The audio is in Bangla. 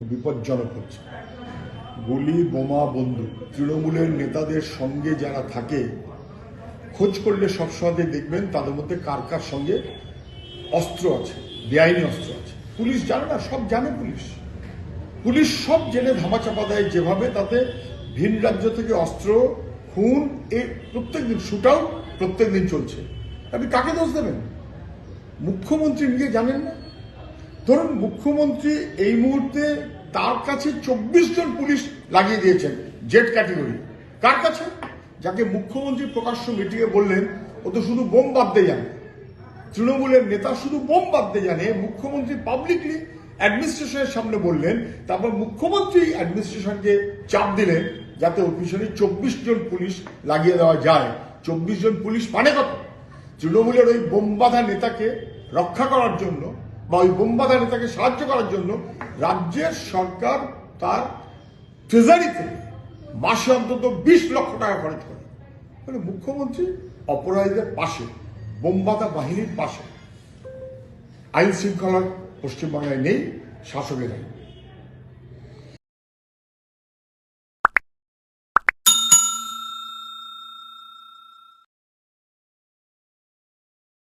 বিপজ্জনক হচ্ছে। গুলি, বোমা, বন্দুক তৃণমূলের নেতাদের সঙ্গে যারা থাকে খোঁজ করলে সবসময় দেখবেন তাদের মধ্যে কার কার সঙ্গে অস্ত্র আছে, বেআইনি অস্ত্র আছে। পুলিশ জানে না, সব জানে পুলিশ সব জেনে ধামাচাপা দেয় যেভাবে, তাতে ভিন রাজ্য থেকে অস্ত্র, খুন, এ প্রত্যেকদিন শুট আউট প্রত্যেকদিন চলছে। আপনি কাকে দোষ দেবেন? মুখ্যমন্ত্রী নিজে জানেন না? ধরুন মুখ্যমন্ত্রী এই মুহূর্তে তার কাছে 24 জন পুলিশ লাগিয়ে দিয়েছেন জেড ক্যাটেগরি। কার কাছে? যাকে মুখ্যমন্ত্রী প্রকাশ্য মিটিংয়ে বললেন ও তো শুধু বোম বাঁধতে জানে, তৃণমূলের নেতা শুধু বোম বাঁধতে জানে। মুখ্যমন্ত্রী পাবলিকলি অ্যাডমিনিস্ট্রেশনের সামনে বললেন, তারপর মুখ্যমন্ত্রী অ্যাডমিনিস্ট্রেশনকে চাপ দিলেন যাতে ওর পিছনে 24 জন পুলিশ লাগিয়ে দেওয়া যায়। 24 জন পুলিশ মানে কত? তৃণমূলের ওই বোম বাঁধা নেতাকে রক্ষা করার জন্য বা ওই বোম বাঁধা নেতাকে সাহায্য করার জন্য রাজ্যের সরকার তার ট্রেজারিতে মাসে অন্তত 20 লক্ষ টাকা খরচ করে। মানে মুখ্যমন্ত্রী অপরাধীদের পাশে, বোম বাঁধা বাহিনীর পাশে। আইন শৃঙ্খলার পশ্চিমবাংলায় নেই, শাসকের আইন।